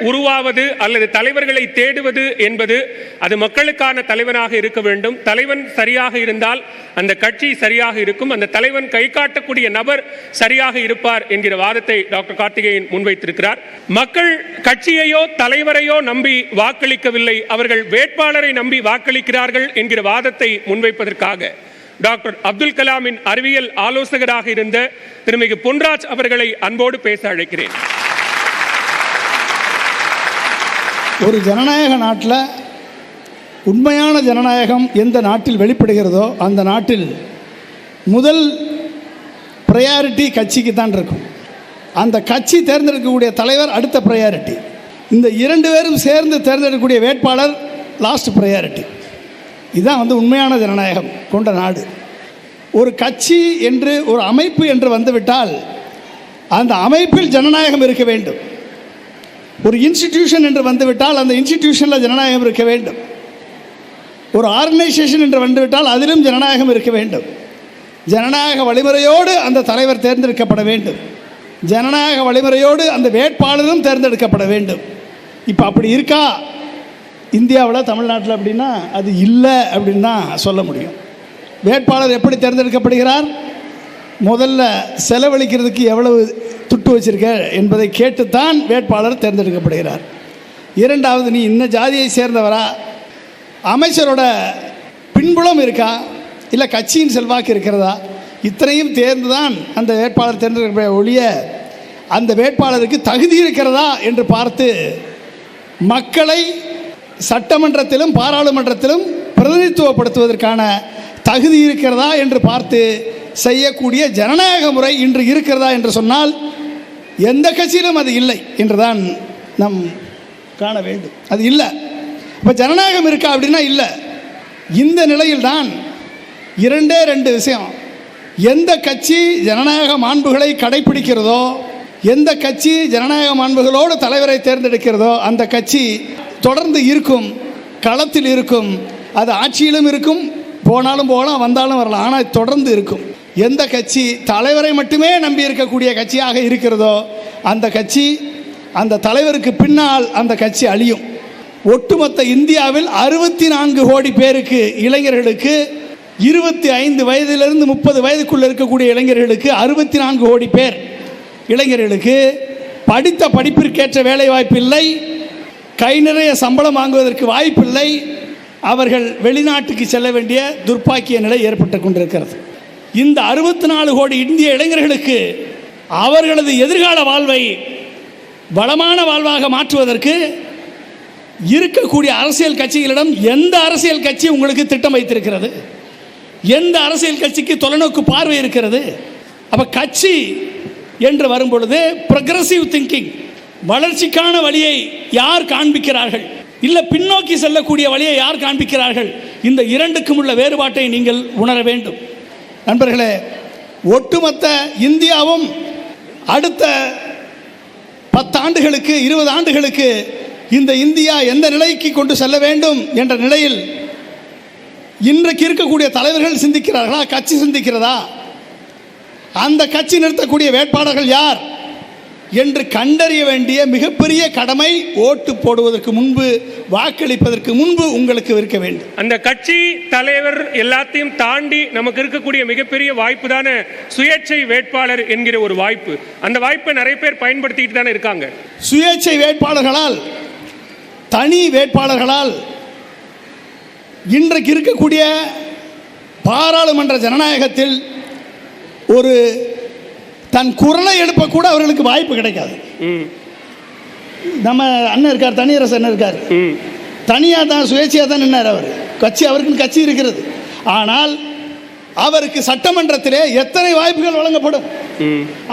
உருவாவது அல்லது தலைவர்களை தேடுவது என்பது அது மக்களுக்கான தலைவனாக இருக்க வேண்டும். தலைவன் சரியாக இருந்தால் அந்த கட்சி சரியாக இருக்கும், அந்த தலைவன் கை காட்டக்கூடிய நபர் சரியாக இருப்பார் என்கிற வாதத்தை டாக்டர் கார்த்திகேயன் முன்வைத்திருக்கிறார். மக்கள் கட்சியையோ தலைவரையோ நம்பி வாக்களிக்கவில்லை, அவர்கள் வேட்பாளரை நம்பி வாக்களிக்கிறார்கள் என்கிற வாதத்தை முன்வைப்பதற்காக டாக்டர் அப்துல் கலாமின் அறிவியல் ஆலோசகராக இருந்த திருமிகு பொன்ராஜ் அவர்களை அன்போடு பேச அழைக்கிறேன். ஒரு ஜனநாயக நாட்டில் உண்மையான ஜனநாயகம் எந்த நாட்டில் வெளிப்படுகிறதோ அந்த நாட்டில் முதல் ப்ரையாரிட்டி கட்சிக்கு தான் இருக்கும். அந்த கட்சி தேர்ந்தெடுக்கக்கூடிய தலைவர் அடுத்த ப்ரையாரிட்டி. இந்த இரண்டு பேரும் சேர்ந்து தேர்ந்தெடுக்கக்கூடிய வேட்பாளர் லாஸ்ட் ப்ரையாரிட்டி. இதுதான் உண்மையான ஜனநாயகம் கொண்ட நாடு. ஒரு கட்சி என்று ஒரு அமைப்பு என்று வந்துவிட்டால் அந்த அமைப்பில் ஜனநாயகம் இருக்க வேண்டும். ஒரு இன்ஸ்டிடியூஷன் என்று வந்துவிட்டால் அந்த இன்ஸ்டிடியூஷனில் ஜனநாயகம் இருக்க வேண்டும். ஒரு ஆர்கனைசேஷன் என்று வந்துவிட்டால் அதிலும் ஜனநாயகம் இருக்க வேண்டும். ஜனநாயக வழிமுறையோடு அந்த தலைவர் தேர்ந்தெடுக்கப்பட வேண்டும். ஜனநாயக வழிமுறையோடு அந்த வேட்பாளரும் தேர்ந்தெடுக்கப்பட வேண்டும். இப்போ அப்படி இருக்கா இந்தியாவில், தமிழ்நாட்டில் அப்படின்னா அது இல்லை அப்படின்னு தான் சொல்ல முடியும். வேட்பாளர் எப்படி தேர்ந்தெடுக்கப்படுகிறார்? முதல்ல செலவழிக்கிறதுக்கு எவ்வளவு துட்டு வச்சிருக்க என்பதை கேட்டுத்தான் வேட்பாளர் தேர்ந்தெடுக்கப்படுகிறார். இரண்டாவது, நீ இந்த ஜாதியை சேர்ந்தவரா, அமைச்சரோட பின்புலம் இருக்கா, இல்லை கட்சியின் செல்வாக்கு இருக்கிறதா, இத்தனையும் தேர்ந்து தான் அந்த வேட்பாளர் தேர்ந்தெடுக்க ஒழிய அந்த வேட்பாளருக்கு தகுதி இருக்கிறதா என்று பார்த்து மக்களை சட்டமன்றத்திலும் பாராளுமன்றத்திலும் பிரதிநிதித்துவப்படுத்துவதற்கான தகுதி இருக்கிறதா என்று பார்த்து செய்யக்கூடிய ஜனநாயக முறை இன்று இருக்கிறதா என்று சொன்னால் எந்த கட்சியிலும் அது இல்லை என்றுதான் நாம் காண வேண்டும். அது இல்லை. இப்போ ஜனநாயகம் இருக்கா அப்படின்னா இல்லை. இந்த நிலையில்தான் இரண்டே ரெண்டு விஷயம். எந்த கட்சி ஜனநாயக மாண்புகளை கடைபிடிக்கிறதோ, எந்த கட்சி ஜனநாயக மாண்புகளோடு தலைவரை தேர்ந்தெடுக்கிறதோ அந்த கட்சி தொடர்ந்து இருக்கும், களத்தில் இருக்கும். அது ஆட்சியிலும் இருக்கும், போனாலும் போகலாம், வந்தாலும் வரலாம், ஆனால் தொடர்ந்து இருக்கும். எந்த கட்சி தலைவரை மட்டுமே நம்பி இருக்கக்கூடிய கட்சியாக இருக்கிறதோ அந்த கட்சி, அந்த தலைவருக்கு பின்னால் அந்த கட்சி அழியும். ஒட்டுமொத்த இந்தியாவில் 64 கோடி பேருக்கு, இளைஞர்களுக்கு 25 வயதிலிருந்து 30 வயதுக்குள்ள இருக்கக்கூடிய இளைஞர்களுக்கு 64 கோடி பேர் இளைஞர்களுக்கு படித்த படிப்பிற்கேற்ற வேலை வாய்ப்பு இல்லை, கை நிறைய சம்பளம் வாங்குவதற்கு வாய்ப்பில்லை. அவர்கள் வெளிநாட்டுக்கு செல்ல வேண்டிய துர்ப்பாக்கிய நிலை ஏற்பட்டு கொண்டிருக்கிறது. இந்த 64 கோடி இந்திய இளைஞர்களுக்கு அவர்களது எதிர்கால வாழ்வை வளமான வாழ்வாக மாற்றுவதற்கு இருக்கக்கூடிய அரசியல் கட்சிகளிடம் எந்த அரசியல் கட்சி உங்களுக்கு திட்டம் வைத்திருக்கிறது? எந்த அரசியல் கட்சிக்கு தொலைநோக்கு பார்வை இருக்கிறது? அப்போ கட்சி என்று வரும்பொழுது ப்ரொக்ரெசிவ் திங்கிங், வளர்ச்சிக்கான வழியை யார் காண்பிக்கிறார்கள், இல்லை பின்னோக்கி செல்லக்கூடிய வழியை யார் காண்பிக்கிறார்கள்? இந்த இரண்டுக்கும் உள்ள வேறுபாட்டை நீங்கள் உணர வேண்டும். நண்பர்களே, ஒட்டுமொத்த இந்தியாவும் அடுத்த 10 ஆண்டுகளுக்கு 20 ஆண்டுகளுக்கு இந்த இந்தியா எந்த நிலைக்கு கொண்டு செல்ல வேண்டும் என்ற நிலையில் இன்றைக்கு இருக்கக்கூடிய தலைவர்கள் சிந்திக்கிறார்களா? கட்சி சிந்திக்கிறதா? அந்த கட்சி நிறுத்தக்கூடிய வேட்பாளர்கள் யார் என்று கண்டறிய வேண்டிய மிகப்பெரிய கடமை ஓட்டு போடுவதற்கு முன்பு, வாக்களிப்பதற்கு முன்பு உங்களுக்கு இருக்க வேண்டும். அந்த கட்சி தலைவர் எல்லாத்தையும் தாண்டி நமக்கு இருக்கக்கூடிய மிகப்பெரிய வாய்ப்பு தானே சுயேட்சை வேட்பாளர் என்கிற ஒரு வாய்ப்பு. அந்த வாய்ப்பை நிறைய பேர் பயன்படுத்திட்டு தானே இருக்காங்க. சுயேட்சை வேட்பாளர்களால், தனி வேட்பாளர்களால் இன்றைக்கு இருக்கக்கூடிய பாராளுமன்ற ஜனநாயகத்தில் ஒரு தன் குரலை எழுப்ப கூட அவர்களுக்கு வாய்ப்பு கிடைக்காது. நம்ம அண்ணன் இருக்கார், தனியரசு அண்ணன் இருக்கார், தனியாக தான் சுயேட்சையாக தான் நின்னார். அவர் கட்சி, அவருக்கு கட்சி இருக்கிறது. ஆனால் அவருக்கு சட்டமன்றத்திலே எத்தனை வாய்ப்புகள் வழங்கப்படும்?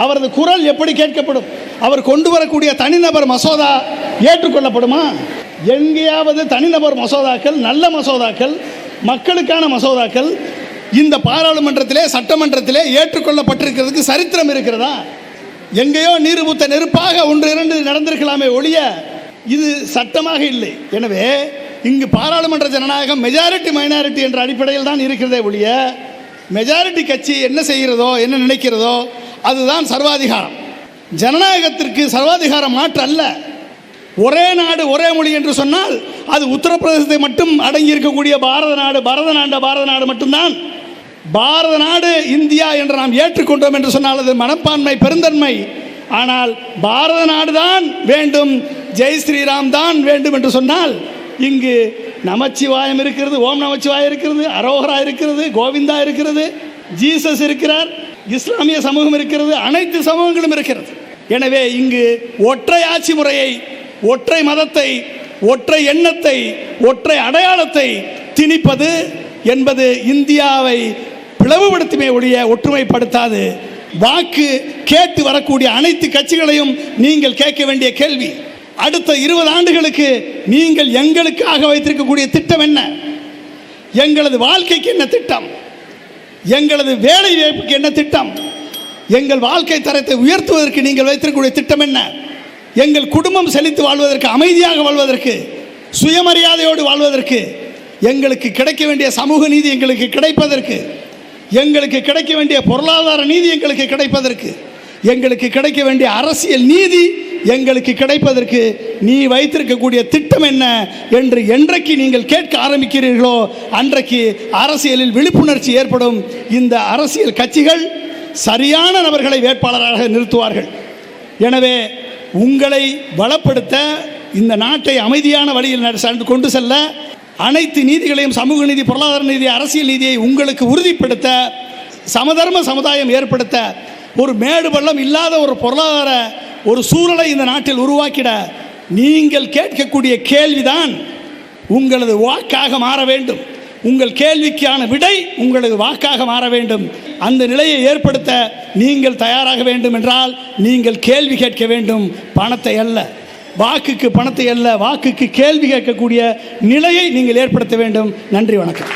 அவரது குரல் எப்படி கேட்கப்படும்? அவர் கொண்டு வரக்கூடிய தனிநபர் மசோதா ஏற்றுக்கொள்ளப்படுமா? எங்கேயாவது தனிநபர் மசோதாக்கள், நல்ல மசோதாக்கள், மக்களுக்கான மசோதாக்கள் இந்த பாராளுமன்றத்திலே, சட்டமன்றத்திலே ஏற்றுக்கொள்ளப்பட்டிருக்கிறதுக்கு சரித்திரம் இருக்கிறதா? எங்கேயோ நீர் ஊத்த நெருப்பாக 1-2 நடந்திருக்கலாமே ஒழிய இது சட்டமாக இல்லை. எனவே இங்கு பாராளுமன்ற ஜனநாயகம் மெஜாரிட்டி மைனாரிட்டி என்ற அடிப்படையில் தான் இருக்கிறதே ஒழிய மெஜாரிட்டி கட்சி என்ன செய்கிறதோ, என்ன நினைக்கிறதோ அதுதான் சர்வாதிகாரம். ஜனநாயகத்திற்கு சர்வாதிகாரம் மாற்று அல்ல. ஒரே நாடு ஒரே மொழி என்று சொன்னால் அது உத்தரப்பிரதேசத்தை மட்டும் அடங்கி இருக்கக்கூடிய பாரத நாடு மட்டும்தான். பாரத நாடு இந்தியா என்று நாம் ஏற்றுக்கொண்டோம் என்று சொன்னால் அது மனப்பான்மை, பெருந்தன்மை. ஆனால் பாரத நாடு தான் வேண்டும், ஜெய் ஸ்ரீராம் தான் வேண்டும் என்று சொன்னால் இங்கு நமச்சிவாயம் இருக்கிறது, ஓம் நமச்சிவாயம் இருக்கிறது, அரோகரா இருக்கிறது, கோவிந்தா இருக்கிறது, ஜீசஸ் இருக்கிறார், இஸ்லாமிய சமூகம் இருக்கிறது, அனைத்து சமூகங்களும் இருக்கிறது. எனவே இங்கு ஒற்றை ஆட்சி முறையை, ஒற்றை மதத்தை, ஒற்றை எண்ணத்தை, ஒற்றை அடையாளத்தை திணிப்பது என்பது இந்தியாவை பிளவுபடுத்துமே ஒழிய ஒற்றுமைப்படுத்தாது. வாக்கு கேட்டு வரக்கூடிய அனைத்து கட்சிகளையும் நீங்கள் கேட்க வேண்டிய கேள்வி, அடுத்த 20 ஆண்டுகளுக்கு நீங்கள் எங்களுக்காக வைத்திருக்கக்கூடிய திட்டம் என்ன? எங்களது வாழ்க்கைக்கு என்ன திட்டம்? எங்களது வேலை வாய்ப்புக்கு என்ன திட்டம்? எங்கள் வாழ்க்கை தரத்தை உயர்த்துவதற்கு நீங்கள் வைத்திருக்கக்கூடிய திட்டம் என்ன? எங்கள் குடும்பம் செழித்து வாழ்வதற்கு, அமைதியாக வாழ்வதற்கு, சுயமரியாதையோடு வாழ்வதற்கு, எங்களுக்கு கிடைக்க வேண்டிய சமூக நீதி எங்களுக்கு கிடைப்பதற்கு, எங்களுக்கு கிடைக்க வேண்டிய பொருளாதார நீதி எங்களுக்கு கிடைப்பதற்கு, எங்களுக்கு கிடைக்க வேண்டிய அரசியல் நீதி எங்களுக்கு கிடைப்பதற்கு நீ வைத்திருக்கக்கூடிய திட்டம் என்ன என்று என்றைக்கு நீங்கள் கேட்க ஆரம்பிக்கிறீர்களோ அன்றைக்கு அரசியலில் விழிப்புணர்ச்சி ஏற்படும். இந்த அரசியல் கட்சிகள் சரியான நபர்களை வேட்பாளராக நிறுத்துவார்கள். எனவே உங்களை வளப்படுத்த, இந்த நாட்டை அமைதியான வழியில் கொண்டு செல்ல, அனைத்து நீதிகளையும், சமூக நீதி, பொருளாதார நீதி, அரசியல் நீதியை உங்களுக்கு உறுதிப்படுத்த, சமதர்ம சமுதாயம் ஏற்படுத்த, ஒரு மேடு பள்ளம் இல்லாத ஒரு பொருளாதார ஒரு சூழலை இந்த நாட்டில் உருவாக்கிட நீங்கள் கேட்கக்கூடிய கேள்விதான் உங்களது வாக்காக மாற வேண்டும். உங்கள் கேள்விக்கான விடை உங்களது வாக்காக மாற வேண்டும். அந்த நிலையை ஏற்படுத்த நீங்கள் தயாராக வேண்டும் என்றால் நீங்கள் கேள்வி கேட்க வேண்டும், பணத்தை அல்ல. வாக்குக்கு பணத்தை அல்ல, வாக்குக்கு கேள்வி கேட்கக்கூடிய நிலையை நீங்கள் ஏற்படுத்த வேண்டும். நன்றி, வணக்கம்.